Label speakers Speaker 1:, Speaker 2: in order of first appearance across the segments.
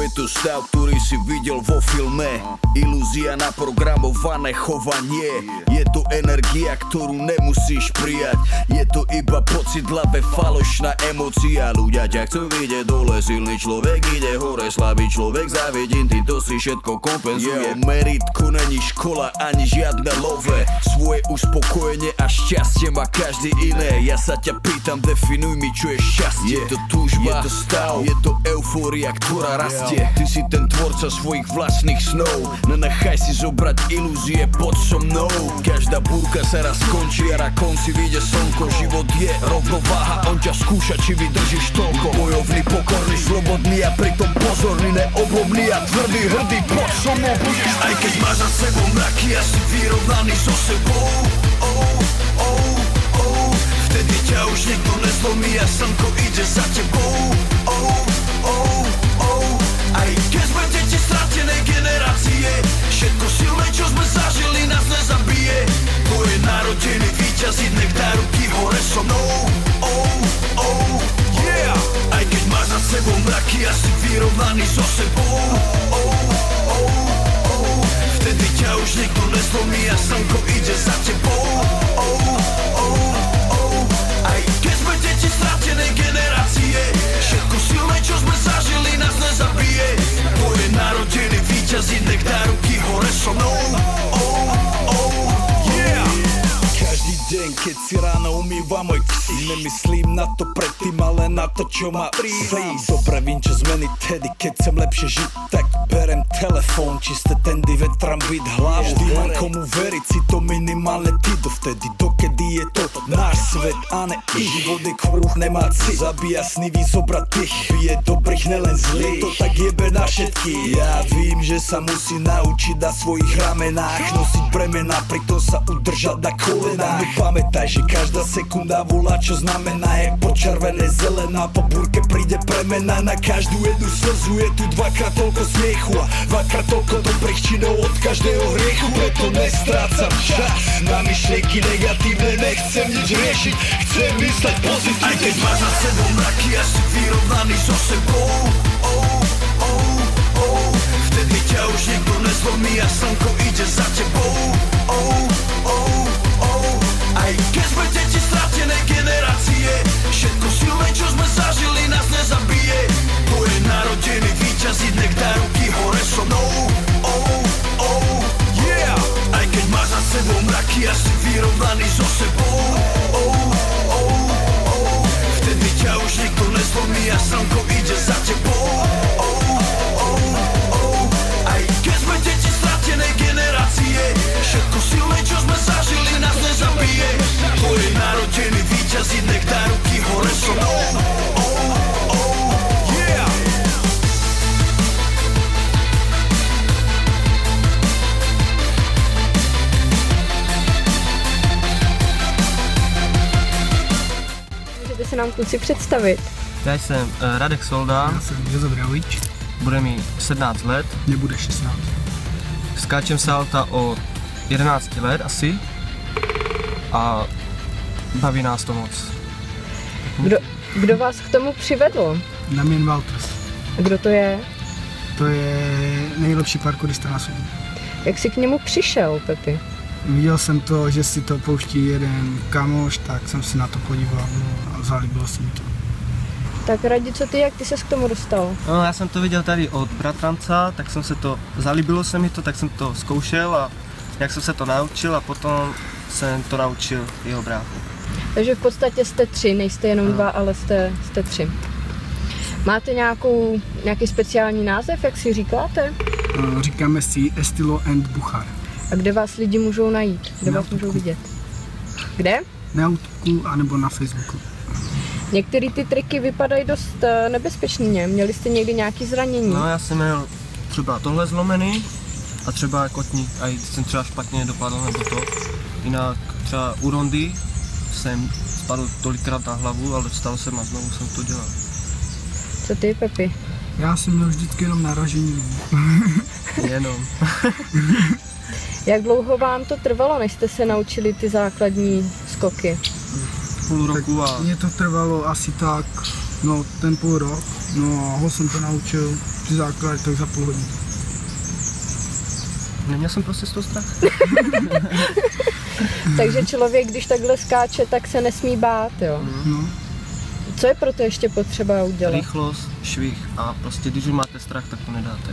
Speaker 1: Je to stav, ktorý si videl vo filme. Ilúzia, naprogramované chovanie. Je to energia, ktorú nemusíš prijať. Je to iba pocit hlave, falošná emócia. Ľudia ťa chcú vidieť dole, silný človek ide hore, slabý človek závidí, ty to si všetko kompenzuje. Meritko není škola ani žiadne love. Svoje uspokojenie a šťastie má každý iné. Ja sa ťa pýtam, definuj mi, čo je šťastie. Je to túžba, je to stav, je to eufória, ktorá rastie. Ty si ten tvorca svojich vlastných snov. Nenechaj si zobrať ilúzie, poď so mnou. Každá búrka sa raz skončí a na konci vyjde slnko. Život je rovnováha, on ťa skúša, či vydržíš toľko. Bojovný, pokorný, slobodný a pritom pozorný, neoblomný a tvrdý, hrdý, poď so mnou, budeš. Aj keď máš za sebou mraky a si vyrovnaný so sebou, vtedy ťa už nikto nezlomí a slnko ide za tebou. Aj keď sme deti stratenej generácie, všetko silné, čo sme zažili, nás nezabije. Tvoje narodený víťaz, nech dá ruky hore so mnou. Aj keď máš nad sebou mraky a si vyrovnaný so sebou, vtedy ťa už nikto nezlomí a slnko ide za tebou. Aj keď sme deti stratenej generácie, všetko silné, čo sme zažili, nás nezabije. Tvoje narodený víťaz, nech dá ruky hore so mnou. Každý deň, keď si ráno umývam môj ksich, nemyslím na to predtým, ale na to, čo má prísť. Dobre vím, čo zmeniť tedy, keď chcem lepšie žiť, tak berem telefón, čisté tendy, vetram byt hlavu. Vždy mám komu veriť, si to minimálne ty dovtedy, dokedy je to náš svet a ne ich. Život je kruh, nemá cit, zabíja sny, vyzobrať tých, bije dobrých, nelen zlých. To tak jebe na všetkých. Ja vím, že sa musí naučiť na svojich ramenách nosiť bremena, pritom sa udržať na kolenách. No pamätaj, že každá sekunda volá, čo znamená, jak počervené zelená, po búrke príde premena. Na každú jednu slzu je tu dvakrát toľko smiechu a dvakrát toľko dobrých činov od každého hriechu. Preto nestrácam čas na myšlienky negatívne, nechcem nič riešiť, chcem mysleť pozitívne. Aj keď máš na sebou mraky a si vyrovnaný so sebou, vtedy ťa už nikto nezlomí a slnko ide za tebou. Aj keď sme deti stratenej generácie, všetko silné, čo sme zažili, nás nezabije. Tvoje narodený víťaz, nech dá ruky hore so mnou. Aj keď máš za sebou mraky a si vyrovnaný so sebou, vtedy ťa už nikto nezlomí a slnko ide za tebou. Aj keď sme deti stratenej generácie, všetko silné, čo sme zažili, nás nezabije. Tvoje narodený víťaz, nech dá ruky hore so mnou.
Speaker 2: Můžete se nám kluci představit?
Speaker 3: Já jsem Radek Soldán.
Speaker 4: Já jsem Josef Dravič.
Speaker 3: Bude mi 17 let.
Speaker 4: Nebude 16.
Speaker 3: Skáčem salta od 11 let asi. A baví nás to moc.
Speaker 2: Kdo vás k tomu přivedl?
Speaker 4: Damien Walters.
Speaker 2: A kdo to je?
Speaker 4: To je nejlepší parkourista na světě.
Speaker 2: Jak jsi k němu přišel, Pepi?
Speaker 4: Viděl jsem to, že si to pouští jeden kamoš, tak jsem si na to podíval a zalíbilo se mi to.
Speaker 2: Tak Radi, co ty, jak ty ses k tomu dostal?
Speaker 3: No, já jsem to viděl tady od bratranca, tak jsem se to, zalíbilo se mi to, tak jsem to zkoušel a jak jsem se to naučil a potom jsem to naučil jeho bráchu.
Speaker 2: Takže v podstatě jste tři, nejste jenom dva, ale jste tři. Máte nějaký speciální název, jak si říkáte?
Speaker 4: Říkáme si Estilo and Buchar.
Speaker 2: A kde vás lidi můžou najít? Kde vás můžou vidět? Kde?
Speaker 4: Na YouTubeku anebo na Facebooku.
Speaker 2: Některé ty triky vypadají dost nebezpečně. Měli jste někdy nějaké zranění?
Speaker 3: No, já jsem měl třeba tohle zlomený a třeba kotník, a jsem třeba špatně dopadl nebo to. Jinak třeba u rondy jsem spadl tolikrát na hlavu, ale vstal jsem a znovu jsem to dělal.
Speaker 2: Co ty, Pepi?
Speaker 4: Já jsem měl vždycky jenom naražení.
Speaker 3: Jenom.
Speaker 2: Jak dlouho vám to trvalo, než jste se naučili ty základní skoky?
Speaker 3: Půl roku a...
Speaker 4: Mně to trvalo asi tak, ten půl rok, no a ho jsem to naučil Při základě tak za půl hodiny.
Speaker 3: Neměl jsem prostě z toho strach.
Speaker 2: Takže člověk, když takhle skáče, tak se nesmí bát, jo?
Speaker 4: No.
Speaker 2: Co je pro to ještě potřeba udělat?
Speaker 3: Rychlost, švih a prostě když už máte strach, tak to nedáte.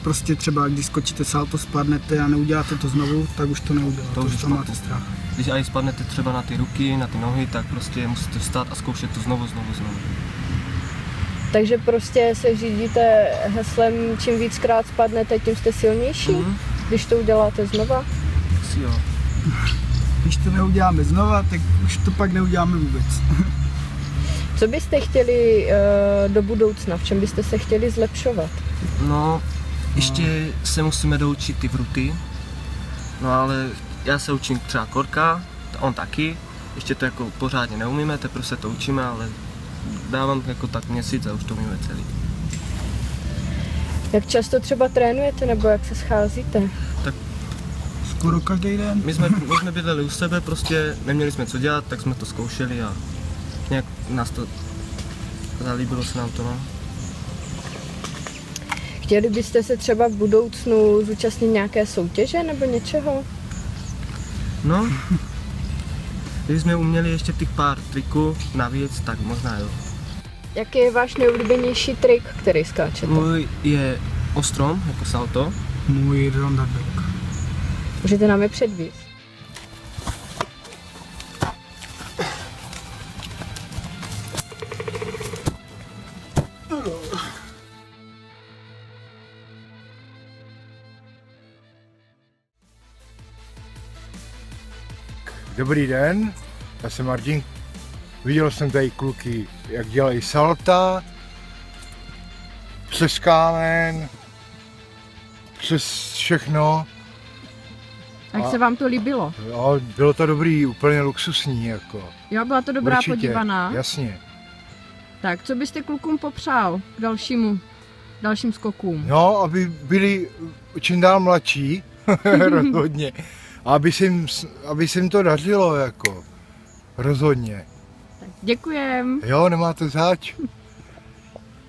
Speaker 4: Prostě třeba, když skočíte salto, spadnete a neuděláte to znovu, tak už to neuděláte,
Speaker 3: To už je
Speaker 4: už to máte
Speaker 3: špatně.
Speaker 4: strach.
Speaker 3: Když aj spadnete třeba na ty ruky, na ty nohy, tak prostě musíte vstát a zkoušet to znovu.
Speaker 2: Takže prostě se řídíte heslem, čím víckrát spadnete, tím jste silnější? Když to uděláte znova?
Speaker 3: Asi jo.
Speaker 4: Když to neuděláme znova, tak už to pak neuděláme vůbec.
Speaker 2: Co byste chtěli do budoucna? V čem byste se chtěli zlepšovat?
Speaker 3: No, ještě se musíme doučit ty vruty. No ale já se učím třeba Korka, on taky. Ještě to jako pořádně neumíme, teprve se to učíme, ale dávám jako tak měsíc a už to umíme celý.
Speaker 2: Jak často třeba trénujete nebo jak se scházíte?
Speaker 4: Skoro každý den.
Speaker 3: My jsme bydleli u sebe, prostě neměli jsme co dělat, tak jsme to zkoušeli a nějak nás to zalíbilo se nám to, no.
Speaker 2: Chtěli byste se třeba v budoucnu zúčastnit nějaké soutěže nebo něčeho?
Speaker 3: No, když jsme uměli ještě těch pár triků navíc, tak možná jo.
Speaker 2: Jaký je váš nejoblíbenější trik, který skáčete?
Speaker 3: Můj je ostrom, jako salto.
Speaker 4: Můj rondaback.
Speaker 2: Můžete nám je předvíst?
Speaker 5: Dobrý den, já jsem Martin. Viděl jsem tady kluky, jak dělají salta, přes kámen, přes všechno.
Speaker 6: Jak se vám to líbilo?
Speaker 5: Jo, bylo to dobrý, úplně luxusní jako.
Speaker 6: Jo, byla to dobrá
Speaker 5: Určitě,
Speaker 6: podívaná.
Speaker 5: jasně.
Speaker 6: Tak, co byste klukům popřál k dalším skokům?
Speaker 5: No, aby byli čím dál mladší, rozhodně. A aby se jim to dařilo jako, rozhodně.
Speaker 6: Děkujem.
Speaker 5: Jo, nemáte zač.